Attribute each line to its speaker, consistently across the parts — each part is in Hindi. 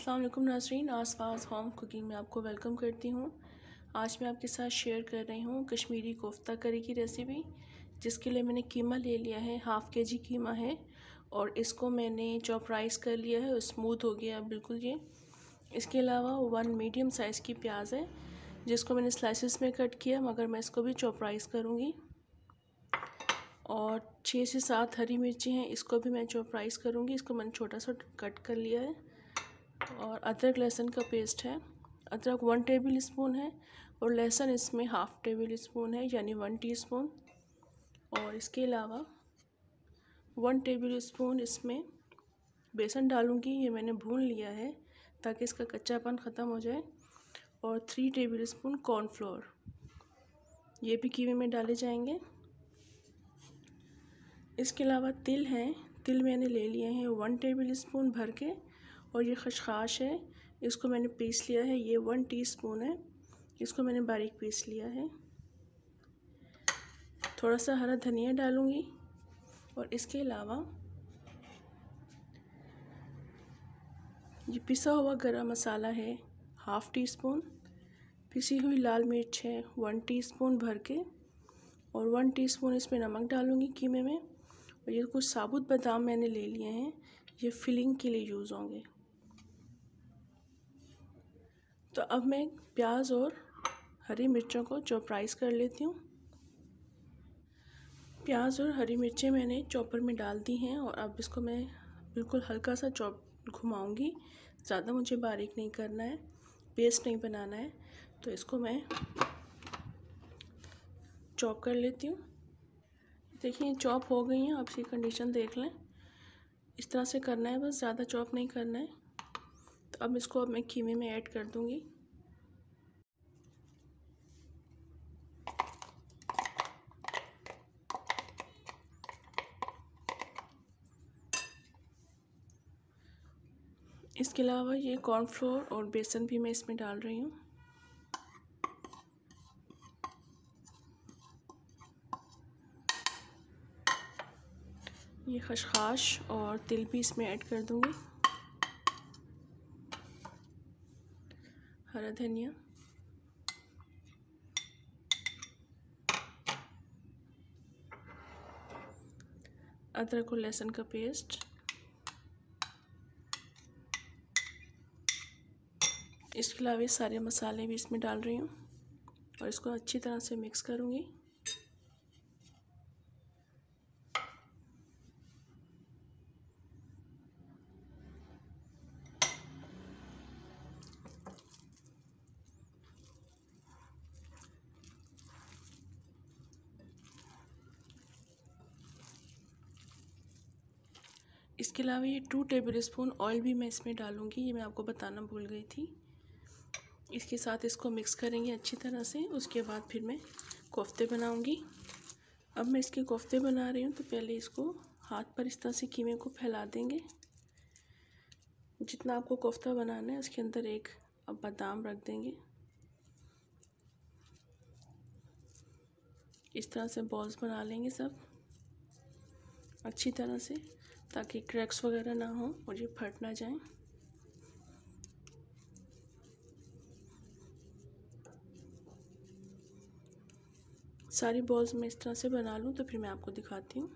Speaker 1: अस्सलाम वालेकुम नाज़रीन, आसपास होम कुकिंग में आपको वेलकम करती हूँ। आज मैं आपके साथ शेयर कर रही हूँ कश्मीरी कोफ्ता करी की रेसिपी, जिसके लिए मैंने कीमा ले लिया है। हाफ़ केजी कीमा है और इसको मैंने चॉप राइस कर लिया है, स्मूथ हो गया बिल्कुल ये। इसके अलावा 1 मीडियम साइज़ की प्याज है, जिसको मैंने स्लाइसिस में कट किया, मगर मैं इसको भी चॉप राइस करूँगी। और 6 से 7 हरी मिर्ची हैं, इसको भी मैं चॉप राइस करूँगी। इसको मैंने छोटा सा कट कर लिया है। और अदरक लहसुन का पेस्ट है। अदरक 1 टेबल स्पून है और लहसुन इसमें हाफ़ टेबल स्पून है, यानी 1 टीस्पून। और इसके अलावा 1 टेबल स्पून इसमें बेसन डालूंगी। ये मैंने भून लिया है ताकि इसका कच्चापन ख़त्म हो जाए। और 3 टेबल स्पून कॉर्नफ्लोर, ये भी कीमे में डाले जाएंगे। इसके अलावा तिल हैं, तिल मैंने ले लिए हैं 1 टेबल स्पून भर के। और ये खसखस है, इसको मैंने पीस लिया है, ये 1 टीस्पून है, इसको मैंने बारीक पीस लिया है। थोड़ा सा हरा धनिया डालूंगी। और इसके अलावा ये पिसा हुआ गरम मसाला है हाफ़ टीस्पून। पिसी हुई लाल मिर्च है 1 टीस्पून भर के। और 1 टीस्पून इसमें नमक डालूंगी कीमे में। और ये कुछ साबुत बादाम मैंने ले लिए हैं, ये फिलिंग के लिए यूज़ होंगे। तो अब मैं प्याज और हरी मिर्चों को चॉप राइस कर लेती हूँ। प्याज और हरी मिर्चें मैंने चॉपर में डाल दी हैं और अब इसको मैं बिल्कुल हल्का सा चॉप घुमाऊंगी। ज़्यादा मुझे बारीक नहीं करना है, पेस्ट नहीं बनाना है। तो इसको मैं चॉप कर लेती हूँ। देखिए चॉप हो गई हैं, अब इसकी कंडीशन देख लें। इस तरह से करना है, बस ज़्यादा चॉप नहीं करना है। तो अब इसको मैं कीमे में ऐड कर दूँगी। इसके अलावा ये कॉर्नफ्लोर और बेसन भी मैं इसमें डाल रही हूँ। ये खसखस और तिल भी इसमें ऐड कर दूँगी। हरा धनिया, अदरक और लहसुन का पेस्ट, इसके अलावा ये सारे मसाले भी इसमें डाल रही हूँ और इसको अच्छी तरह से मिक्स करूँगी। इसके अलावा ये 2 टेबल स्पून ऑयल भी मैं इसमें डालूँगी, ये मैं आपको बताना भूल गई थी। इसके साथ इसको मिक्स करेंगे अच्छी तरह से। उसके बाद फिर मैं कोफ्ते बनाऊँगी। अब मैं इसके कोफ्ते बना रही हूँ, तो पहले इसको हाथ पर इस तरह से कीमे को फैला देंगे। जितना आपको कोफ्ता बनाना है उसके अंदर एक अब बादाम रख देंगे। इस तरह से बॉल्स बना लेंगे सब अच्छी तरह से, ताकि क्रैक्स वगैरह ना हो और ये फट ना जाए। सारी बॉल्स मैं इस तरह से बना लूँ तो फिर मैं आपको दिखाती हूँ।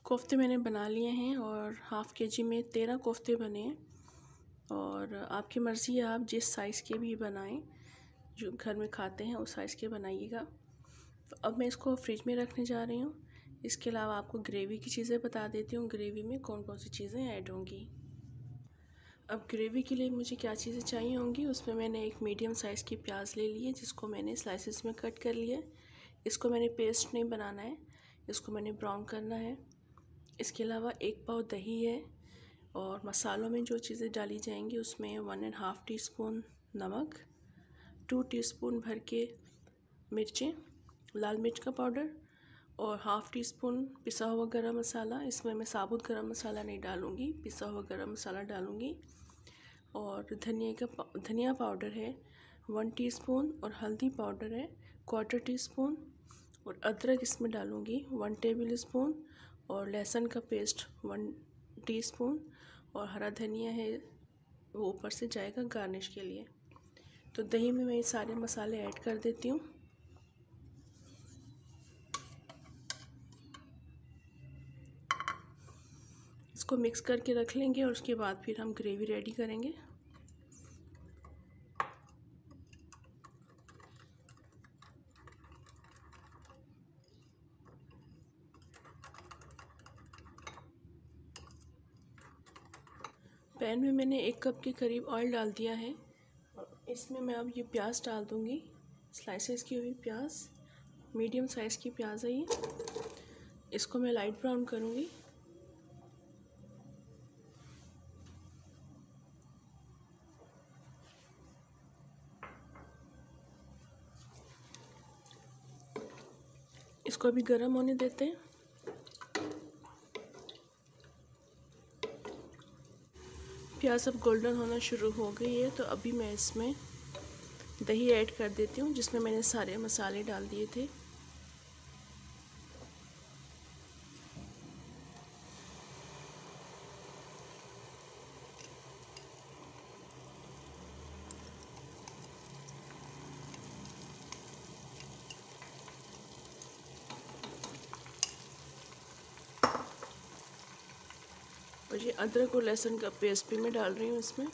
Speaker 1: कोफ्ते मैंने बना लिए हैं और हाफ़ केजी में 13 कोफ्ते बने हैं। और आपकी मर्ज़ी है, आप जिस साइज़ के भी बनाएं, जो घर में खाते हैं उस साइज़ के बनाइएगा। तो अब मैं इसको फ्रिज में रखने जा रही हूँ। इसके अलावा आपको ग्रेवी की चीज़ें बता देती हूँ, ग्रेवी में कौन कौन सी चीज़ें ऐड होंगी। अब ग्रेवी के लिए मुझे क्या चीज़ें चाहिए होंगी, उसमें मैंने एक मीडियम साइज़ की प्याज ले ली है, जिसको मैंने स्लाइसिस में कट कर लिया है। इसको मैंने पेस्ट नहीं बनाना है, इसको मैंने ब्राउन करना है। इसके अलावा 1 पाव दही है। और मसालों में जो चीज़ें डाली जाएंगी उसमें 1.5 टीस्पून नमक, 2 टीस्पून भर के मिर्चें, लाल मिर्च का पाउडर और हाफ़ टीस्पून पिसा हुआ गरम मसाला। इसमें मैं साबुत गरम मसाला नहीं डालूँगी, पिसा हुआ गरम मसाला डालूँगी। और धनिया पाउडर है 1 टीस्पून और हल्दी पाउडर है 1/4 टीस्पून। और अदरक इसमें डालूँगी 1 टेबल स्पून और लहसुन का पेस्ट 1 टीस्पून। और हरा धनिया है वो ऊपर से जाएगा गार्निश के लिए। तो दही में मैं ये सारे मसाले ऐड कर देती हूँ। इसको मिक्स करके रख लेंगे और उसके बाद फिर हम ग्रेवी रेडी करेंगे। पैन में मैंने 1 कप के करीब ऑयल डाल दिया है और इसमें मैं अब ये प्याज डाल दूँगी। स्लाइसेस की हुई प्याज, मीडियम साइज़ की प्याज है ये। इसको मैं लाइट ब्राउन करूँगी। इसको अभी गर्म होने देते हैं। प्याज अब गोल्डन होना शुरू हो गई है, तो अभी मैं इसमें दही ऐड कर देती हूँ जिसमें मैंने सारे मसाले डाल दिए थे। और ये अदरक और लहसुन का पेस्ट भी मैं डाल रही हूँ इसमें।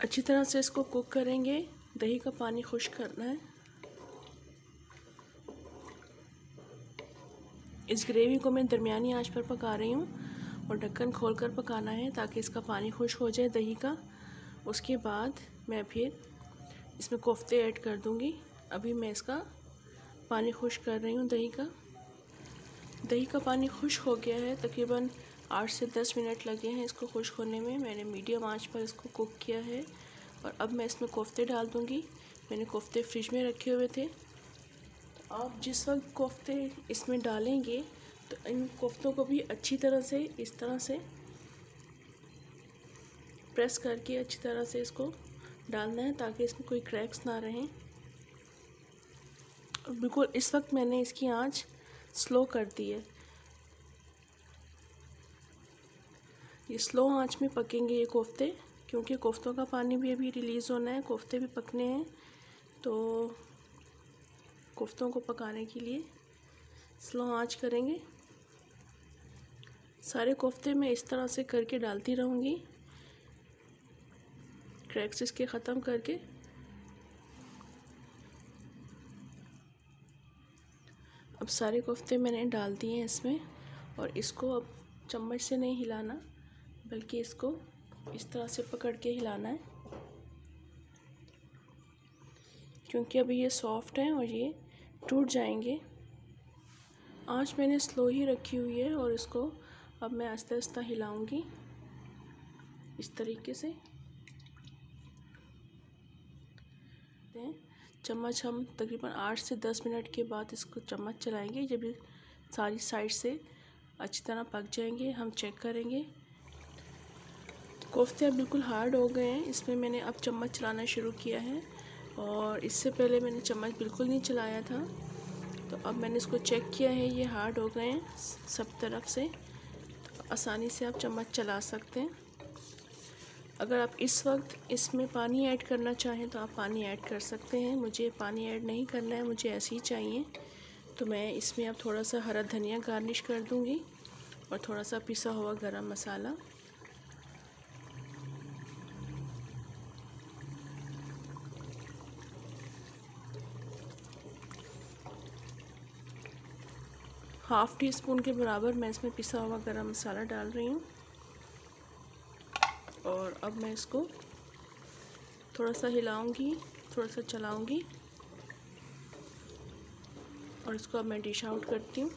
Speaker 1: अच्छी तरह से इसको कुक करेंगे। दही का पानी खुश्क करना है। इस ग्रेवी को मैं दरमियानी आंच पर पका रही हूँ और ढक्कन खोलकर पकाना है ताकि इसका पानी खुश्क हो जाए दही का। उसके बाद मैं फिर इसमें कोफ्ते ऐड कर दूँगी। अभी मैं इसका पानी खुश्क कर रही हूँ दही का। दही का पानी खुश्क हो गया है, तकरीबन 8 से 10 मिनट लगे हैं इसको खुश्क होने में। मैंने मीडियम आंच पर इसको कुक किया है और अब मैं इसमें कोफ्ते डाल दूँगी। मैंने कोफ्ते फ्रिज में रखे हुए थे। तो आप जिस वक्त कोफ्ते इसमें डालेंगे तो इन कोफ्तों को भी अच्छी तरह से इस तरह से प्रेस करके अच्छी तरह से इसको डालना है ताकि इसमें कोई क्रैक्स ना रहें। और बिल्कुल इस वक्त मैंने इसकी आंच स्लो कर दी है। ये स्लो आंच में पकेंगे ये कोफ्ते, क्योंकि कोफ्तों का पानी भी अभी रिलीज़ होना है, कोफ्ते भी पकने हैं। तो कोफ्तों को पकाने के लिए स्लो आंच करेंगे। सारे कोफ्ते मैं इस तरह से करके डालती रहूँगी, क्रैक्स इसके ख़त्म करके। अब सारे कोफ्ते मैंने डाल दिए हैं इसमें और इसको अब चम्मच से नहीं हिलाना, बल्कि इसको इस तरह से पकड़ के हिलाना है, क्योंकि अभी ये सॉफ्ट हैं और ये टूट जाएंगे। आंच मैंने स्लो ही रखी हुई है और इसको अब मैं आहिस्ता आहिस्ता हिलाऊंगी इस तरीके से। चम्मच हम तकरीबन 8 से 10 मिनट के बाद इसको चम्मच चलाएंगे। जब ये सारी साइड से अच्छी तरह पक जाएंगे हम चेक करेंगे। कोफ्ते अब बिल्कुल हार्ड हो गए हैं। इसमें मैंने अब चम्मच चलाना शुरू किया है और इससे पहले मैंने चम्मच बिल्कुल नहीं चलाया था। तो अब मैंने इसको चेक किया है, ये हार्ड हो गए हैं सब तरफ से। तो आसानी से आप चम्मच चला सकते हैं। अगर आप इस वक्त इसमें पानी ऐड करना चाहें तो आप पानी ऐड कर सकते हैं। मुझे पानी ऐड नहीं करना है, मुझे ऐसे ही चाहिए। तो मैं इसमें अब थोड़ा सा हरा धनिया गार्निश कर दूंगी और थोड़ा सा पिसा हुआ गरम मसाला। हाफ़ टी स्पून के बराबर मैं इसमें पिसा हुआ गरम मसाला डाल रही हूँ और अब मैं इसको थोड़ा सा हिलाऊंगी, थोड़ा सा चलाऊंगी और इसको अब मैं डिश आउट करती हूँ।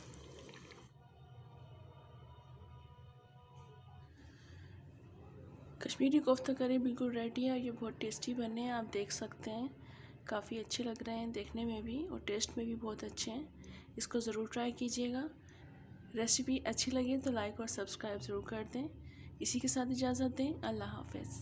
Speaker 1: कश्मीरी कोफ्ता करी बिल्कुल रेडी है और ये बहुत टेस्टी बने हैं। आप देख सकते हैं काफ़ी अच्छे लग रहे हैं देखने में भी और टेस्ट में भी बहुत अच्छे हैं। इसको ज़रूर ट्राई कीजिएगा। रेसिपी अच्छी लगी तो लाइक और सब्सक्राइब ज़रूर कर दें। इसी के साथ इजाज़त दें। अल्लाह हाफ़िज़।